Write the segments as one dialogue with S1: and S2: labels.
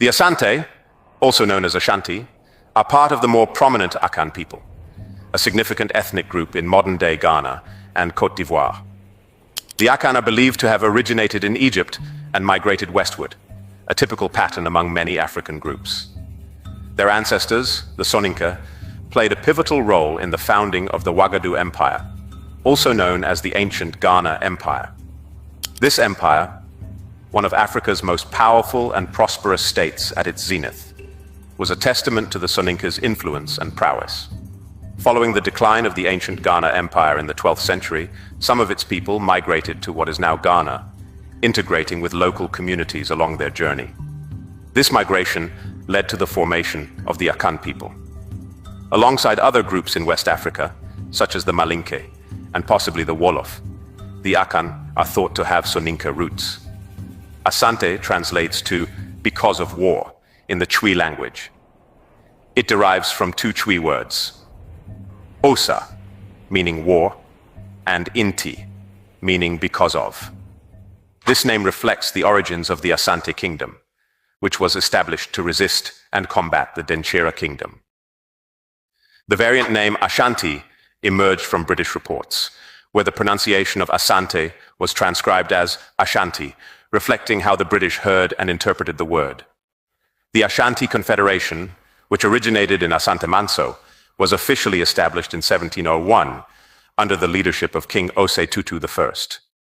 S1: The Asante, also known as Ashanti, are part of the more prominent Akan people, a significant ethnic group in modern-day Ghana and Côte d'Ivoire. The Akan are believed to have originated in Egypt and migrated westward, a typical pattern among many African groups. Their ancestors, the Soninka, played a pivotal role in the founding of the Ouagadougou Empire, also known as the ancient Ghana Empire. This empire, one of Africa's most powerful and prosperous states at its zenith, was a testament to the Soninka's influence and prowess. Following the decline of the ancient Ghana Empire in the 12th century, some of its people migrated to what is now Ghana, integrating with local communities along their journey. This migration led to the formation of the Akan people. Alongside other groups in West Africa, such as the Malinke and possibly the Wolof, the Akan are thought to have Soninka roots. Asante translates to because of war in the Twi language. It derives from two Twi words, Osa, meaning war, and Inti, meaning because of. This name reflects the origins of the Asante kingdom, which was established to resist and combat the Denchera kingdom. The variant name Ashanti emerged from British reports, where the pronunciation of Asante was transcribed as Ashanti, reflecting how the British heard and interpreted the word. The Ashanti Confederation, which originated in Asante Manso, was officially established in 1701 under the leadership of King Osei Tutu I.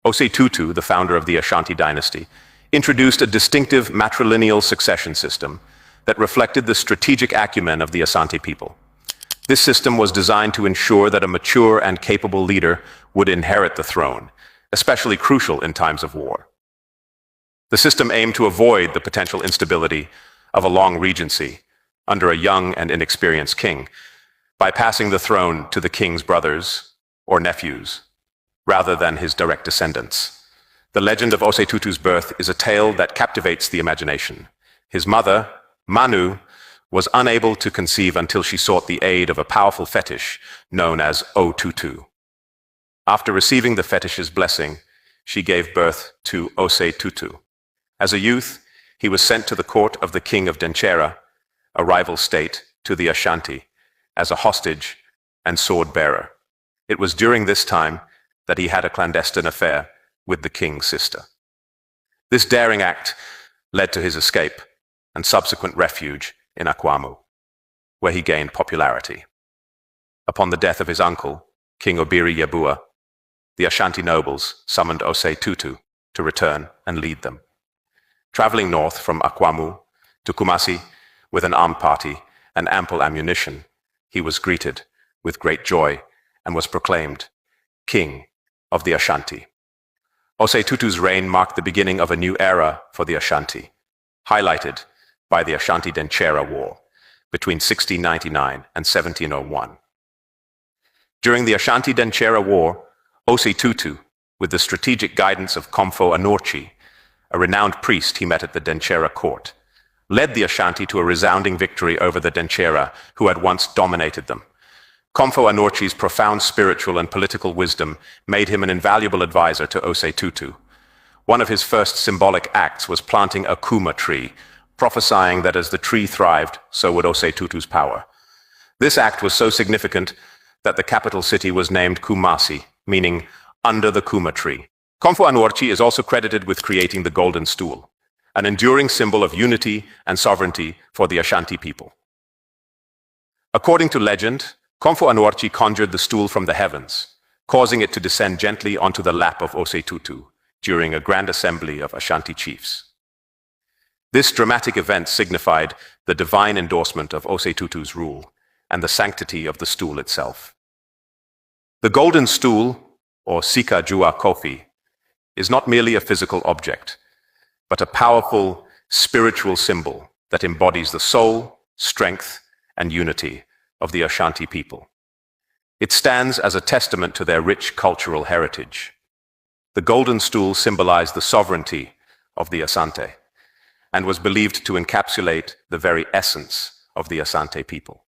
S1: Osei Tutu, the founder of the Ashanti dynasty, introduced a distinctive matrilineal succession system that reflected the strategic acumen of the Asante people. This system was designed to ensure that a mature and capable leader would inherit the throne, especially crucial in times of war. The system aimed to avoid the potential instability of a long regency under a young and inexperienced king by passing the throne to the king's brothers or nephews, rather than his direct descendants. The legend of Osei Tutu's birth is a tale that captivates the imagination. His mother, Manu, was unable to conceive until she sought the aid of a powerful fetish known as O-Tutu. After receiving the fetish's blessing, she gave birth to Osei Tutu. As a youth, he was sent to the court of the king of Denchera, a rival state to the Ashanti, as a hostage and sword-bearer. It was during this time that he had a clandestine affair with the king's sister. This daring act led to his escape and subsequent refuge in Akwamu, where he gained popularity. Upon the death of his uncle, King Obiri Yabua, the Ashanti nobles summoned Osei Tutu to return and lead them. Traveling north from Akwamu to Kumasi with an armed party and ample ammunition, he was greeted with great joy and was proclaimed King of the Ashanti. Osei Tutu's reign marked the beginning of a new era for the Ashanti, highlighted by the Ashanti-Denchera War between 1699 and 1701. During the Ashanti-Denchera War, Osei Tutu, with the strategic guidance of Komfo Anorchi, a renowned priest he met at the Denchera court, led the Ashanti to a resounding victory over the Denchera, who had once dominated them. Komfo Anorchi's profound spiritual and political wisdom made him an invaluable advisor to Osei Tutu. One of his first symbolic acts was planting a kuma tree, prophesying that as the tree thrived, so would Osei Tutu's power. This act was so significant that the capital city was named Kumasi, meaning under the kuma tree. Komfo Anorchi is also credited with creating the golden stool, an enduring symbol of unity and sovereignty for the Ashanti people. According to legend, Komfo Anorchi conjured the stool from the heavens, causing it to descend gently onto the lap of Osei Tutu during a grand assembly of Ashanti chiefs. This dramatic event signified the divine endorsement of Osei Tutu's rule and the sanctity of the stool itself. The golden stool, or Sika Jua Kofi, is not merely a physical object, but a powerful spiritual symbol that embodies the soul, strength, and unity of the Ashanti people. It stands as a testament to their rich cultural heritage. The golden stool symbolized the sovereignty of the Asante and was believed to encapsulate the very essence of the Asante people.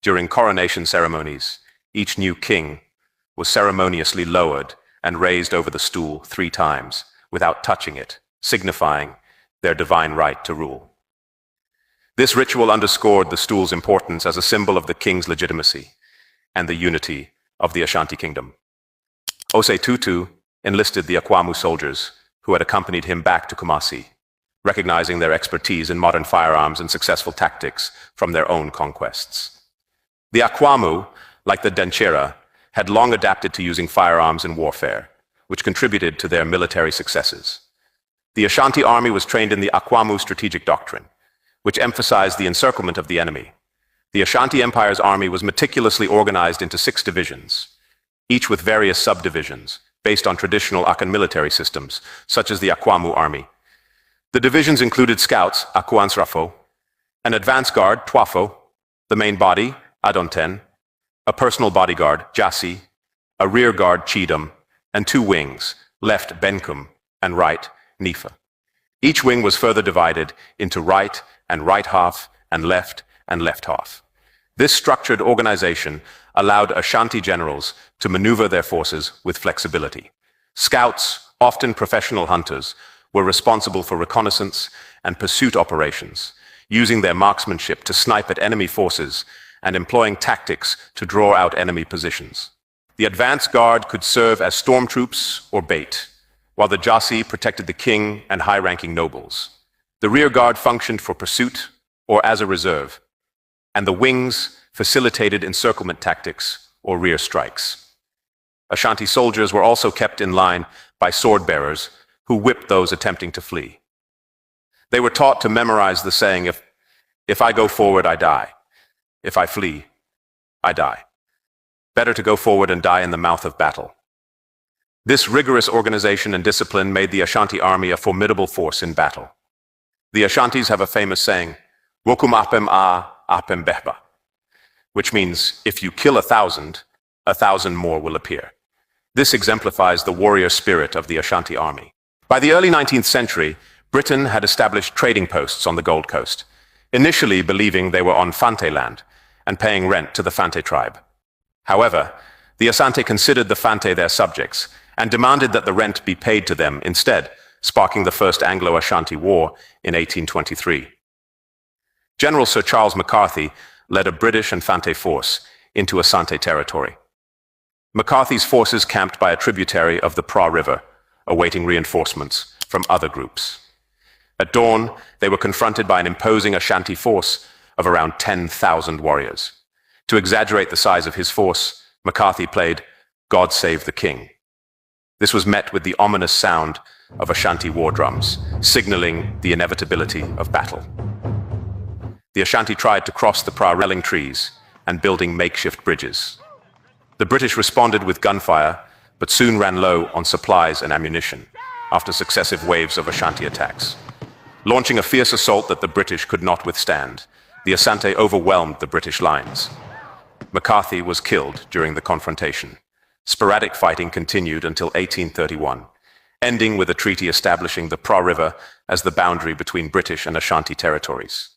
S1: During coronation ceremonies, each new king was ceremoniously lowered and raised over the stool 3 times without touching it, signifying their divine right to rule. This ritual underscored the stool's importance as a symbol of the king's legitimacy and the unity of the Ashanti kingdom. Osei Tutu enlisted the Akwamu soldiers who had accompanied him back to Kumasi, recognizing their expertise in modern firearms and successful tactics from their own conquests. The Akwamu, like the Denchera, had long adapted to using firearms in warfare, which contributed to their military successes. The Ashanti army was trained in the Akwamu strategic doctrine, which emphasized the encirclement of the enemy. The Ashanti Empire's army was meticulously organized into 6 divisions, each with various subdivisions based on traditional Akan military systems, such as the Akwamu army. The divisions included scouts, Akuansrafo, an advance guard, Twafo, the main body, Adonten, a personal bodyguard, Jasi, a rear guard, Chidam, and 2 wings, left Benkum and right Nifa. Each wing was further divided into right half and left half. This structured organization allowed Ashanti generals to maneuver their forces with flexibility. Scouts, often professional hunters, were responsible for reconnaissance and pursuit operations, using their marksmanship to snipe at enemy forces and employing tactics to draw out enemy positions. The advance guard could serve as stormtroops or bait, while the Jasi protected the king and high-ranking nobles. The rear guard functioned for pursuit or as a reserve, and the wings facilitated encirclement tactics or rear strikes. Ashanti soldiers were also kept in line by sword-bearers who whipped those attempting to flee. They were taught to memorize the saying, if I go forward, I die. If I flee, I die. Better to go forward and die in the mouth of battle. This rigorous organization and discipline made the Ashanti army a formidable force in battle. The Ashantis have a famous saying, Wokum apem a apem behba, which means if you kill 1,000, 1,000 more will appear. This exemplifies the warrior spirit of the Ashanti army. By the early 19th century, Britain had established trading posts on the Gold Coast, initially believing they were on Fante land and paying rent to the Fante tribe. However, the Asante considered the Fante their subjects and demanded that the rent be paid to them instead, sparking the First Anglo-Ashanti War in 1823. General Sir Charles McCarthy led a British and Fante force into Asante territory. McCarthy's forces camped by a tributary of the Pra River, awaiting reinforcements from other groups. At dawn, they were confronted by an imposing Ashanti force of around 10,000 warriors. To exaggerate the size of his force, McCarthy played God Save the King. This was met with the ominous sound of Ashanti war drums, signaling the inevitability of battle. The Ashanti tried to cross the Pra felling trees and building makeshift bridges. The British responded with gunfire, but soon ran low on supplies and ammunition after successive waves of Ashanti attacks. Launching a fierce assault that the British could not withstand, the Asante overwhelmed the British lines. McCarthy was killed during the confrontation. Sporadic fighting continued until 1831, ending with a treaty establishing the Pra River as the boundary between British and Ashanti territories.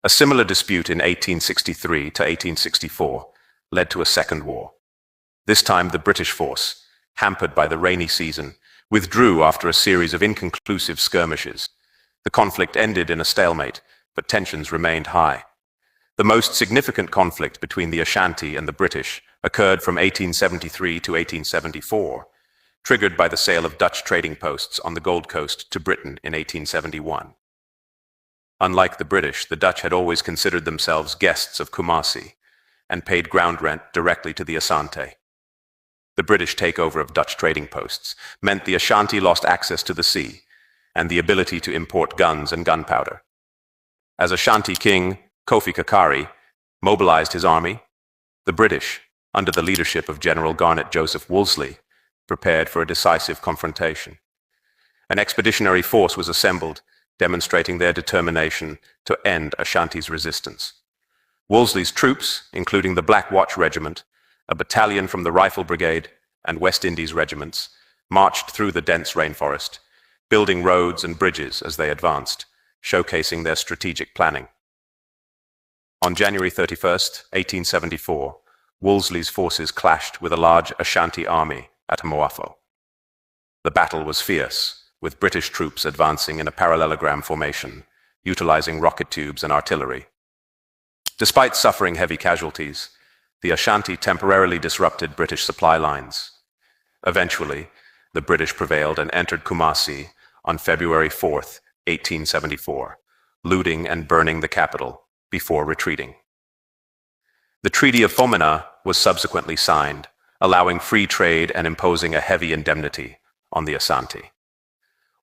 S1: A similar dispute in 1863 to 1864 led to a second war. This time the British force, hampered by the rainy season, withdrew after a series of inconclusive skirmishes. The conflict ended in a stalemate, but tensions remained high. The most significant conflict between the Ashanti and the British occurred from 1873 to 1874, triggered by the sale of Dutch trading posts on the Gold Coast to Britain in 1871. Unlike the British, the Dutch had always considered themselves guests of Kumasi and paid ground rent directly to the Asante. The British takeover of Dutch trading posts meant the Ashanti lost access to the sea and the ability to import guns and gunpowder. As Ashanti king Kofi Kakari mobilized his army, the British, under the leadership of General Garnet Joseph Wolseley, prepared for a decisive confrontation. An expeditionary force was assembled, demonstrating their determination to end Ashanti's resistance. Wolseley's troops, including the Black Watch Regiment, a battalion from the Rifle Brigade, and West Indies regiments, marched through the dense rainforest, building roads and bridges as they advanced, showcasing their strategic planning. On January 31st, 1874, Wolseley's forces clashed with a large Ashanti army at Moafo. The battle was fierce, with British troops advancing in a parallelogram formation, utilizing rocket tubes and artillery. Despite suffering heavy casualties, the Asante temporarily disrupted British supply lines. Eventually, the British prevailed and entered Kumasi on February 4, 1874, looting and burning the capital before retreating. The Treaty of Fomena was subsequently signed, allowing free trade and imposing a heavy indemnity on the Asante.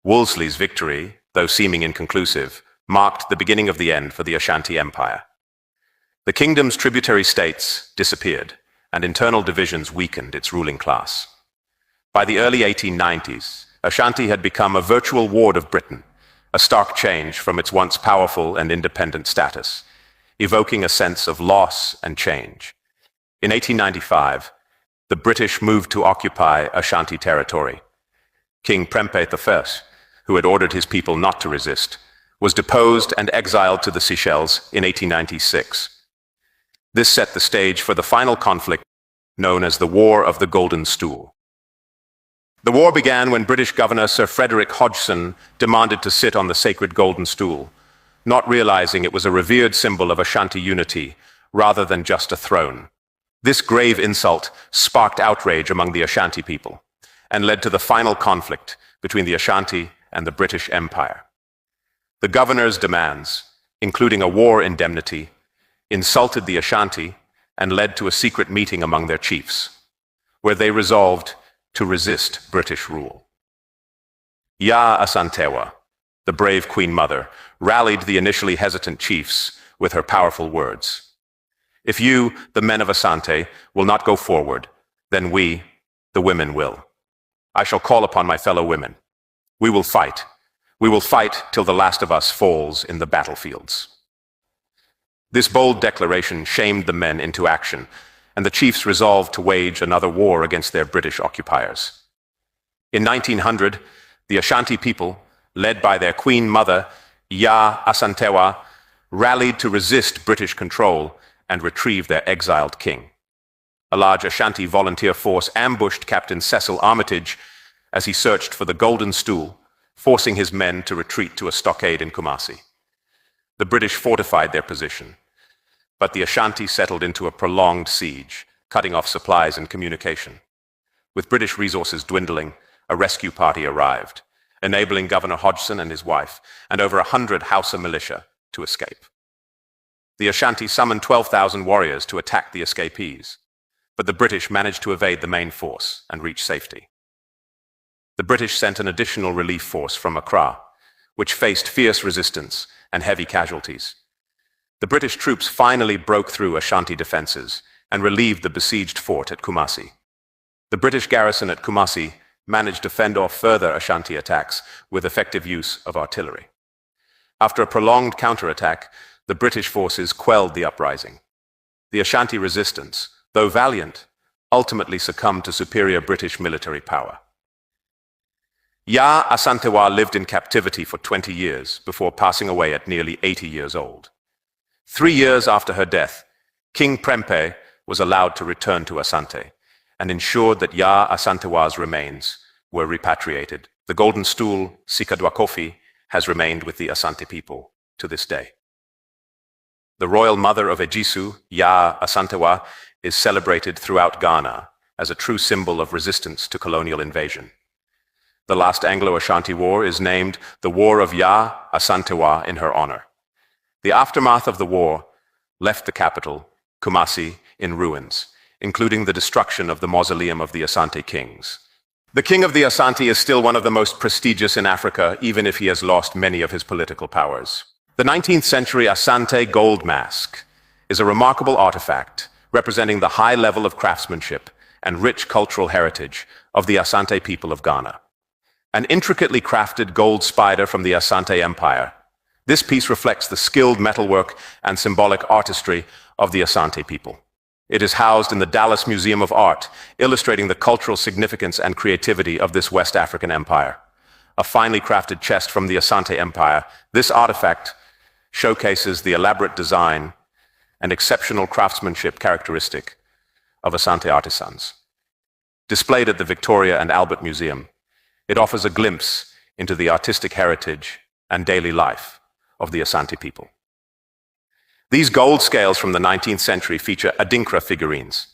S1: Wolseley's victory, though seeming inconclusive, marked the beginning of the end for the Ashanti Empire. The kingdom's tributary states disappeared, and internal divisions weakened its ruling class. By the early 1890s, Ashanti had become a virtual ward of Britain, a stark change from its once powerful and independent status, evoking a sense of loss and change. In 1895, the British moved to occupy Ashanti territory. King Prempeh I, who had ordered his people not to resist, was deposed and exiled to the Seychelles in 1896. This set the stage for the final conflict known as the War of the Golden Stool. The war began when British Governor Sir Frederick Hodgson demanded to sit on the sacred Golden Stool, not realizing it was a revered symbol of Ashanti unity rather than just a throne. This grave insult sparked outrage among the Ashanti people and led to the final conflict between the Ashanti and the British Empire. The governor's demands, including a war indemnity, insulted the Ashanti and led to a secret meeting among their chiefs, where they resolved to resist British rule. Ya Asantewa, the brave Queen Mother, rallied the initially hesitant chiefs with her powerful words. If you, the men of Asante, will not go forward, then we, the women, will. I shall call upon my fellow women. We will fight. We will fight till the last of us falls in the battlefields. This bold declaration shamed the men into action, and the chiefs resolved to wage another war against their British occupiers. In 1900, the Ashanti people, led by their Queen Mother, Ya Asantewa, rallied to resist British control and retrieve their exiled king. A large Ashanti volunteer force ambushed Captain Cecil Armitage as he searched for the Golden Stool, forcing his men to retreat to a stockade in Kumasi. The British fortified their position, but the Ashanti settled into a prolonged siege, cutting off supplies and communication. With British resources dwindling, a rescue party arrived, enabling Governor Hodgson and his wife and over 100 Hausa militia to escape. The Ashanti summoned 12,000 warriors to attack the escapees, but the British managed to evade the main force and reach safety. The British sent an additional relief force from Accra, which faced fierce resistance and heavy casualties. The British troops finally broke through Ashanti defenses and relieved the besieged fort at Kumasi. The British garrison at Kumasi managed to fend off further Ashanti attacks with effective use of artillery. After a prolonged counterattack, the British forces quelled the uprising. The Ashanti resistance, though valiant, ultimately succumbed to superior British military power. Ya Asantewa lived in captivity for 20 years before passing away at nearly 80 years old. 3 years after her death, King Prempeh was allowed to return to Asante and ensured that Ya Asantewa's remains were repatriated. The Golden Stool, Sikadwa Kofi, has remained with the Asante people to this day. The royal mother of Ejisu, Ya Asantewa, is celebrated throughout Ghana as a true symbol of resistance to colonial invasion. The last Anglo-Ashanti War is named the War of Ya Asantewa in her honor. The aftermath of the war left the capital, Kumasi, in ruins, including the destruction of the mausoleum of the Asante kings. The king of the Asante is still one of the most prestigious in Africa, even if he has lost many of his political powers. The 19th century Asante gold mask is a remarkable artifact representing the high level of craftsmanship and rich cultural heritage of the Asante people of Ghana. An intricately crafted gold spider from the Asante Empire, this piece reflects the skilled metalwork and symbolic artistry of the Asante people. It is housed in the Dallas Museum of Art, illustrating the cultural significance and creativity of this West African empire. A finely crafted chest from the Asante Empire, this artifact showcases the elaborate design and exceptional craftsmanship characteristic of Asante artisans. Displayed at the Victoria and Albert Museum, it offers a glimpse into the artistic heritage and daily life of the Asante people. These gold scales from the 19th century feature adinkra figurines,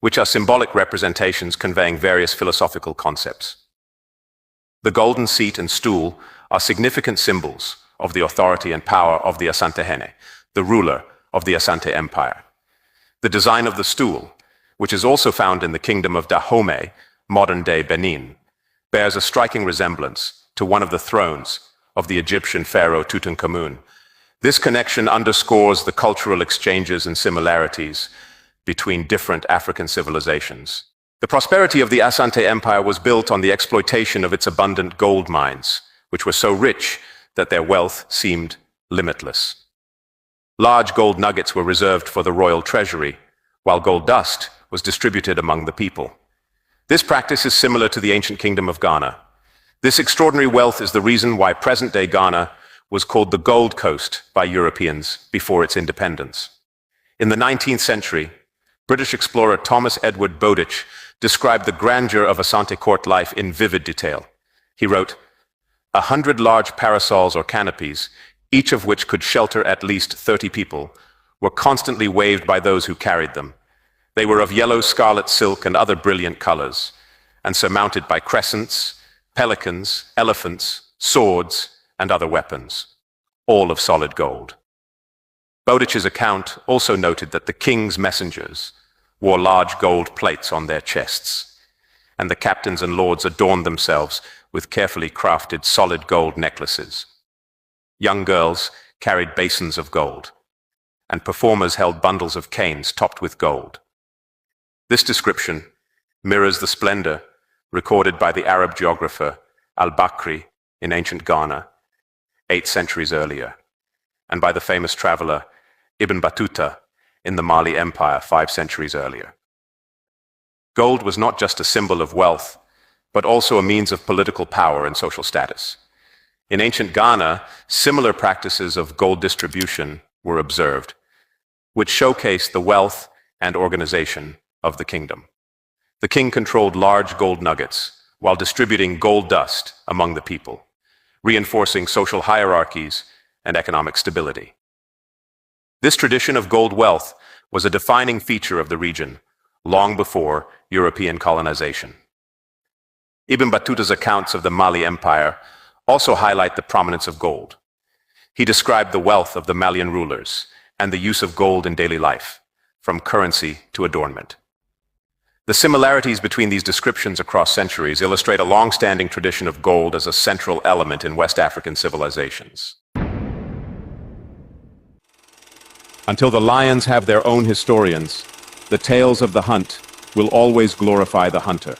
S1: which are symbolic representations conveying various philosophical concepts. The golden seat and stool are significant symbols of the authority and power of the Asante, the ruler of the Asante Empire. The design of the stool, which is also found in the kingdom of Dahomey, modern-day Benin, bears a striking resemblance to one of the thrones of the Egyptian pharaoh Tutankhamun. This connection underscores the cultural exchanges and similarities between different African civilizations. The prosperity of the Asante Empire was built on the exploitation of its abundant gold mines, which were so rich that their wealth seemed limitless. Large gold nuggets were reserved for the royal treasury, while gold dust was distributed among the people. This practice is similar to the ancient kingdom of Ghana. This extraordinary wealth is the reason why present-day Ghana was called the Gold Coast by Europeans before its independence. In the 19th century, British explorer Thomas Edward Bowditch described the grandeur of Asante court life in vivid detail. He wrote, 100 large parasols or canopies, each of which could shelter at least 30 people, were constantly waved by those who carried them. They were of yellow scarlet silk and other brilliant colors, and surmounted by crescents, pelicans, elephants, swords, and other weapons, all of solid gold. Bowditch's account also noted that the king's messengers wore large gold plates on their chests, and the captains and lords adorned themselves with carefully crafted solid gold necklaces. Young girls carried basins of gold, and performers held bundles of canes topped with gold. This description mirrors the splendor recorded by the Arab geographer al-Bakri in ancient Ghana, 8 centuries earlier, and by the famous traveler Ibn Battuta in the Mali Empire 5 centuries earlier. Gold was not just a symbol of wealth, but also a means of political power and social status. In ancient Ghana, similar practices of gold distribution were observed, which showcased the wealth and organization of the kingdom. The king controlled large gold nuggets while distributing gold dust among the people, reinforcing social hierarchies and economic stability. This tradition of gold wealth was a defining feature of the region long before European colonization. Ibn Battuta's accounts of the Mali Empire also highlight the prominence of gold. He described the wealth of the Malian rulers and the use of gold in daily life, from currency to adornment. The similarities between these descriptions across centuries illustrate a long-standing tradition of gold as a central element in West African civilizations. Until the lions have their own historians, the tales of the hunt will always glorify the hunter.